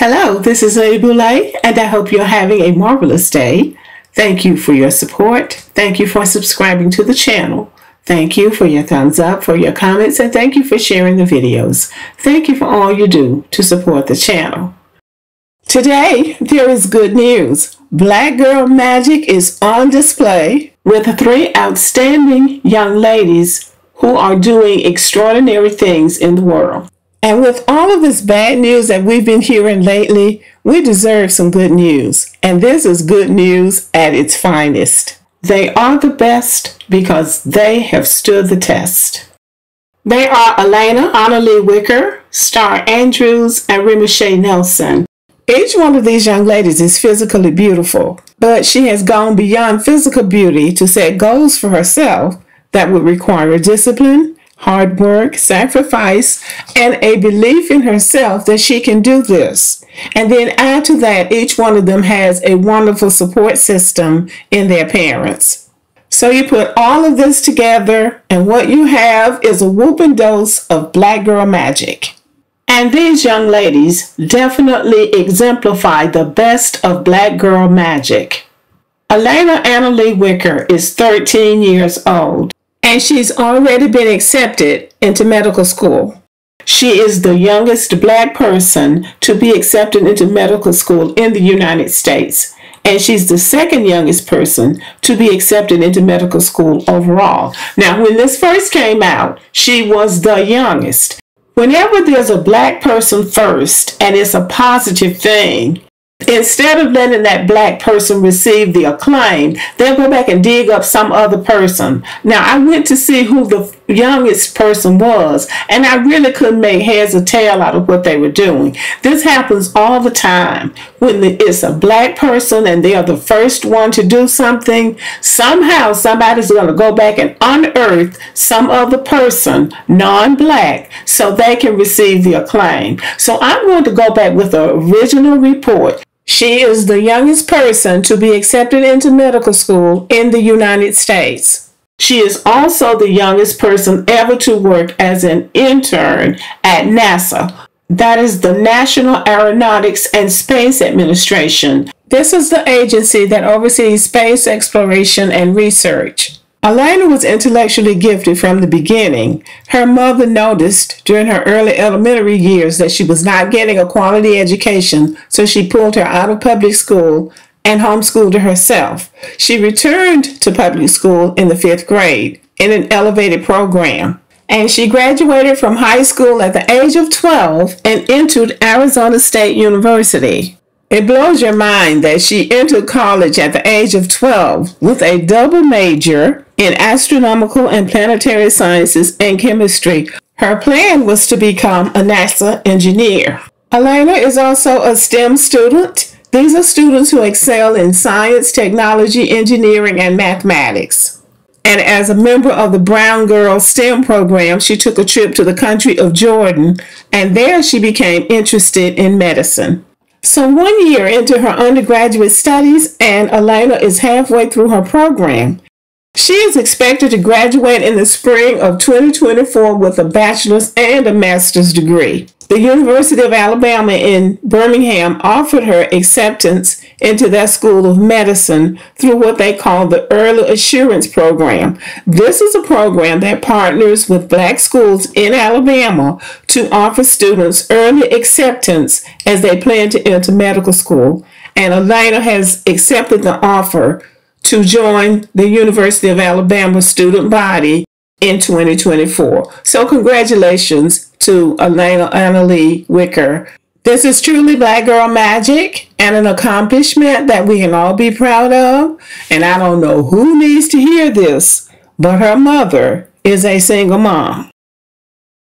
Hello, this is Lady Boulay, and I hope you're having a marvelous day. Thank you for your support. Thank you for subscribing to the channel. Thank you for your thumbs up, for your comments, and thank you for sharing the videos. Thank you for all you do to support the channel. Today, there is good news. Black Girl Magic is on display with 3 outstanding young ladies who are doing extraordinary things in the world. And with all of this bad news that we've been hearing lately, we deserve some good news. And this is good news at its finest. They are the best because they have stood the test. They are Alena Analeigh Wicker, Star Andrews, and Remoshay Nelson. Each one of these young ladies is physically beautiful, but she has gone beyond physical beauty to set goals for herself that would require discipline, hard work, sacrifice, and a belief in herself that she can do this. And then add to that, each one of them has a wonderful support system in their parents. So you put all of this together, and what you have is a whooping dose of Black Girl Magic. And these young ladies definitely exemplify the best of Black Girl Magic. Alena Analeigh Wicker is 13 years old. And she's already been accepted into medical school. She is the youngest Black person to be accepted into medical school in the United States. And she's the second youngest person to be accepted into medical school overall. Now, when this first came out, she was the youngest. Whenever there's a Black person first and it's a positive thing, instead of letting that Black person receive the acclaim, they'll go back and dig up some other person. Now, I went to see who the youngest person was, and I really couldn't make heads or tail out of what they were doing. This happens all the time. When it's a Black person and they are the first one to do something, somehow somebody's going to go back and unearth some other person, non-Black, so they can receive the acclaim. So I'm going to go back with the original report. She is the youngest person to be accepted into medical school in the United States. She is also the youngest person ever to work as an intern at NASA. That is the National Aeronautics and Space Administration. This is the agency that oversees space exploration and research. Alena was intellectually gifted from the beginning. Her mother noticed during her early elementary years that she was not getting a quality education, so she pulled her out of public school and homeschooled her herself. She returned to public school in the 5th grade in an elevated program. And she graduated from high school at the age of 12 and entered Arizona State University. It blows your mind that she entered college at the age of 12 with a double major in astronomical and planetary sciences and chemistry. Her plan was to become a NASA engineer. Alena is also a STEM student. These are students who excel in science, technology, engineering, and mathematics. And as a member of the Brown Girl STEM program, she took a trip to the country of Jordan, and there she became interested in medicine. So 1 year into her undergraduate studies, and Alena is halfway through her program. She is expected to graduate in the spring of 2024 with a bachelor's and a master's degree. The University of Alabama in Birmingham offered her acceptance into their School of Medicine through what they call the Early Assurance Program. This is a program that partners with Black schools in Alabama to offer students early acceptance as they plan to enter medical school. And Alena has accepted the offer to join the University of Alabama student body in 2024. So congratulations to Alena Analeigh Wicker. This is truly Black Girl Magic and an accomplishment that we can all be proud of. And I don't know who needs to hear this, but her mother is a single mom.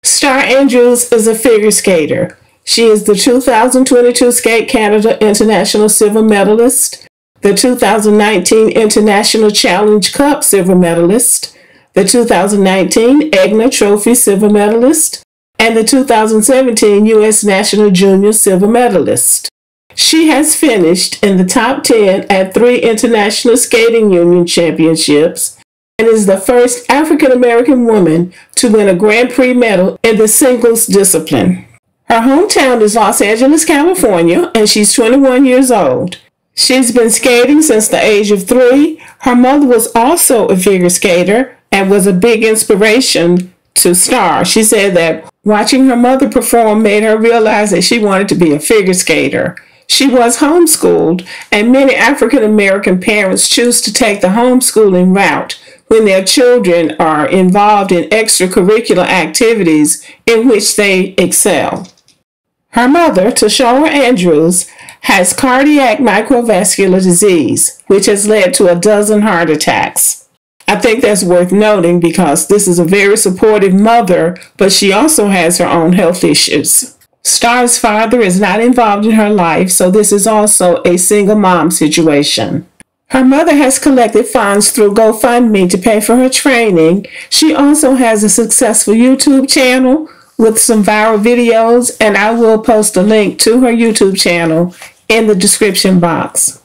Star Andrews is a figure skater. She is the 2022 Skate Canada International Silver Medalist, the 2019 International Challenge Cup Silver Medalist, the 2019 Egna Trophy Silver Medalist, and the 2017 U.S. National Junior Silver Medalist. She has finished in the top 10 at 3 International Skating Union Championships and is the first African-American woman to win a Grand Prix medal in the singles discipline. Her hometown is Los Angeles, California, and she's 21 years old. She's been skating since the age of 3. Her mother was also a figure skater and was a big inspiration to Star. She said that watching her mother perform made her realize that she wanted to be a figure skater. She was homeschooled, and many African-American parents choose to take the homeschooling route when their children are involved in extracurricular activities in which they excel. Her mother, Tashaura Andrews, has cardiac microvascular disease, which has led to 12 heart attacks. I think that's worth noting because this is a very supportive mother, but she also has her own health issues. Star's father is not involved in her life, so this is also a single mom situation. Her mother has collected funds through GoFundMe to pay for her training. She also has a successful YouTube channel with some viral videos, and I will post a link to her YouTube channel in the description box.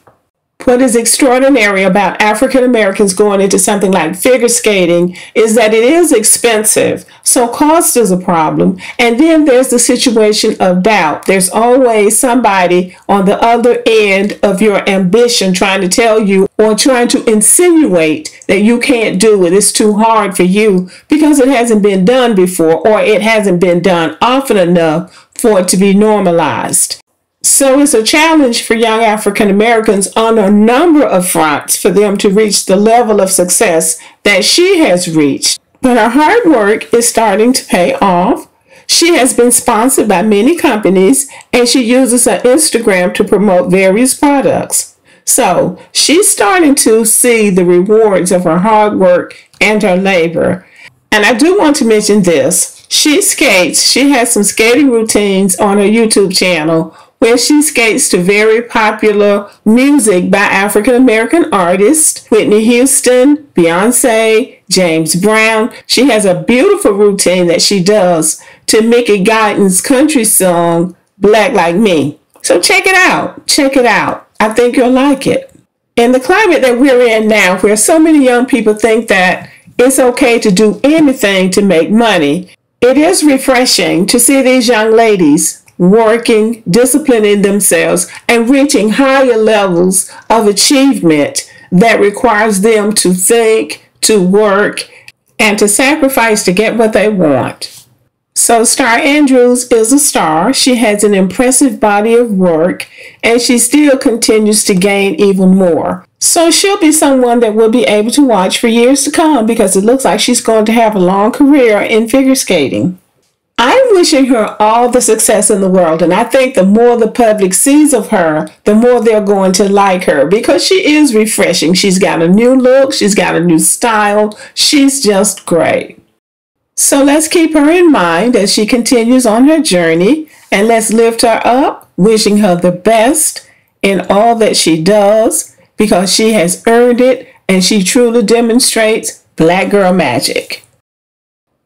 What is extraordinary about African Americans going into something like figure skating is that it is expensive, so cost is a problem. And then there's the situation of doubt. There's always somebody on the other end of your ambition trying to tell you or trying to insinuate that you can't do it. It's too hard for you because it hasn't been done before, or it hasn't been done often enough for it to be normalized. So it's a challenge for young African Americans on a number of fronts for them to reach the level of success that she has reached. But her hard work is starting to pay off. She has been sponsored by many companies, and she uses her Instagram to promote various products. So she's starting to see the rewards of her hard work and her labor. And I do want to mention this. She skates. She has some skating routines on her YouTube channel where she skates to very popular music by African-American artists, Whitney Houston, Beyonce, James Brown. She has a beautiful routine that she does to Mickey Guyton's country song, Black Like Me. So check it out. Check it out. I think you'll like it. In the climate that we're in now, where so many young people think that it's okay to do anything to make money, it is refreshing to see these young ladies working, disciplining themselves, and reaching higher levels of achievement that requires them to think, to work, and to sacrifice to get what they want. So Star Andrews is a star. She has an impressive body of work, and she still continues to gain even more. So she'll be someone that we'll be able to watch for years to come because it looks like she's going to have a long career in figure skating. I'm wishing her all the success in the world, and I think the more the public sees of her, the more they're going to like her because she is refreshing. She's got a new look. She's got a new style. She's just great. So let's keep her in mind as she continues on her journey, and let's lift her up, wishing her the best in all that she does because she has earned it and she truly demonstrates Black Girl Magic.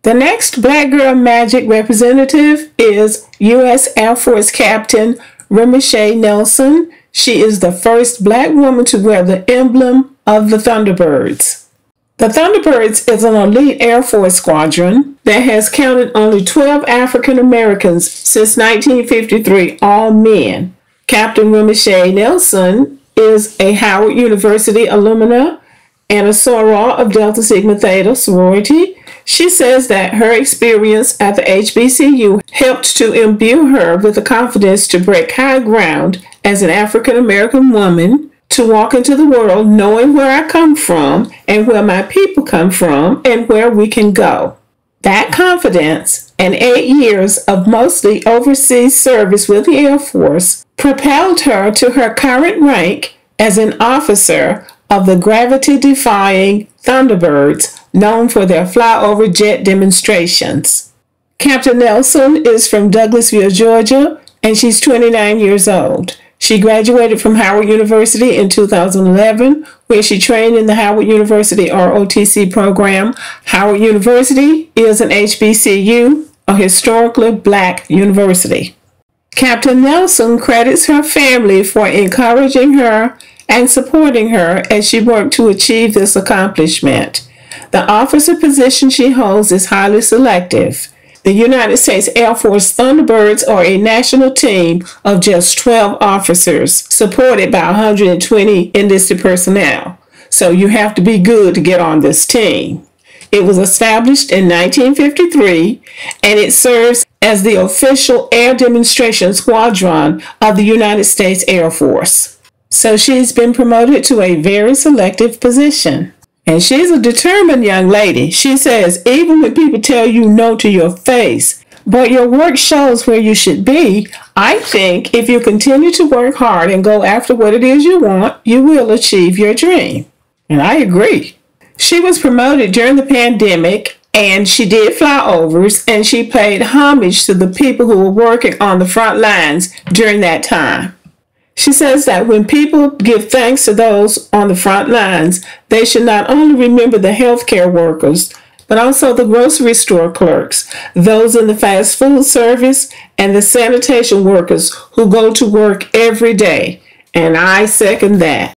The next Black Girl Magic representative is U.S. Air Force Captain Remoshay Nelson. She is the first Black woman to wear the emblem of the Thunderbirds. The Thunderbirds is an elite Air Force squadron that has counted only 12 African Americans since 1953, all men. Captain Remoshay Nelson is a Howard University alumna and a soror of Delta Sigma Theta sorority. She says that her experience at the HBCU helped to imbue her with the confidence to break high ground as an African American woman, to walk into the world knowing where I come from and where my people come from and where we can go. That confidence and 8 years of mostly overseas service with the Air Force propelled her to her current rank as an officer of the gravity-defying Thunderbirds, known for their flyover jet demonstrations. Captain Nelson is from Douglasville, Georgia, and she's 29 years old. She graduated from Howard University in 2011, where she trained in the Howard University ROTC program. Howard University is an HBCU, a historically Black university. Captain Nelson credits her family for encouraging her and supporting her as she worked to achieve this accomplishment. The officer position she holds is highly selective. The United States Air Force Thunderbirds are a national team of just 12 officers, supported by 120 enlisted personnel. So you have to be good to get on this team. It was established in 1953, and it serves as the official air demonstration squadron of the United States Air Force. So she's been promoted to a very selective position. And she's a determined young lady. She says, even when people tell you no to your face, but your work shows where you should be, I think if you continue to work hard and go after what it is you want, you will achieve your dream. And I agree. She was promoted during the pandemic, and she did flyovers, and she paid homage to the people who were working on the front lines during that time. She says that when people give thanks to those on the front lines, they should not only remember the healthcare workers, but also the grocery store clerks, those in the fast food service, and the sanitation workers who go to work every day. And I second that.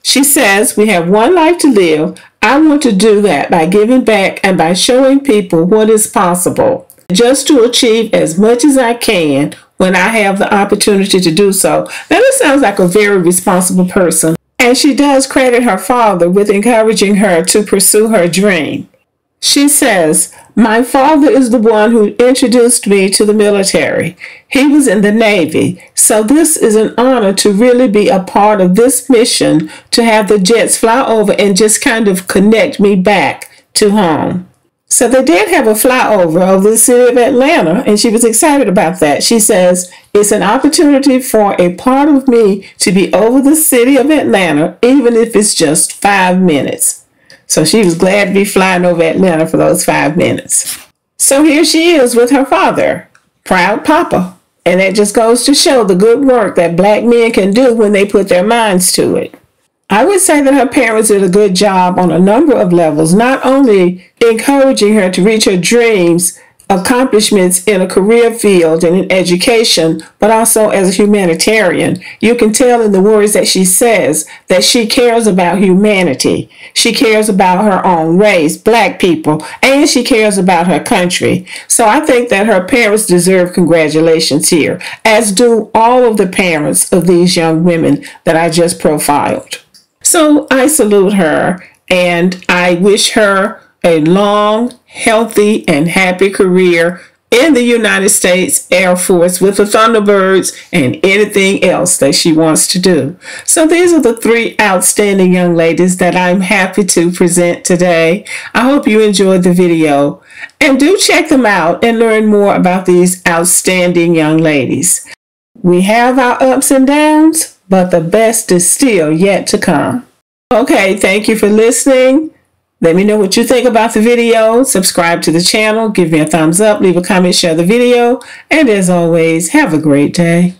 She says, we have one life to live. I want to do that by giving back and by showing people what is possible, just to achieve as much as I can when I have the opportunity to do so. Now, this sounds like a very responsible person, and she does credit her father with encouraging her to pursue her dream. She says, my father is the one who introduced me to the military. He was in the Navy, so this is an honor to really be a part of this mission, to have the jets fly over and just kind of connect me back to home. So they did have a flyover over the city of Atlanta, and she was excited about that. She says, it's an opportunity for a part of me to be over the city of Atlanta, even if it's just 5 minutes. So she was glad to be flying over Atlanta for those 5 minutes. So here she is with her father, proud papa. And that just goes to show the good work that black men can do when they put their minds to it. I would say that her parents did a good job on a number of levels, not only encouraging her to reach her dreams, accomplishments in a career field and in education, but also as a humanitarian. You can tell in the words that she says that she cares about humanity. She cares about her own race, black people, and she cares about her country. So I think that her parents deserve congratulations here, as do all of the parents of these young women that I just profiled. So I salute her, and I wish her a long, healthy, and happy career in the United States Air Force with the Thunderbirds and anything else that she wants to do. So these are the 3 outstanding young ladies that I'm happy to present today. I hope you enjoyed the video, and do check them out and learn more about these outstanding young ladies. We have our ups and downs, but the best is still yet to come. Okay, thank you for listening. Let me know what you think about the video. Subscribe to the channel, give me a thumbs up, leave a comment, share the video, and as always, have a great day.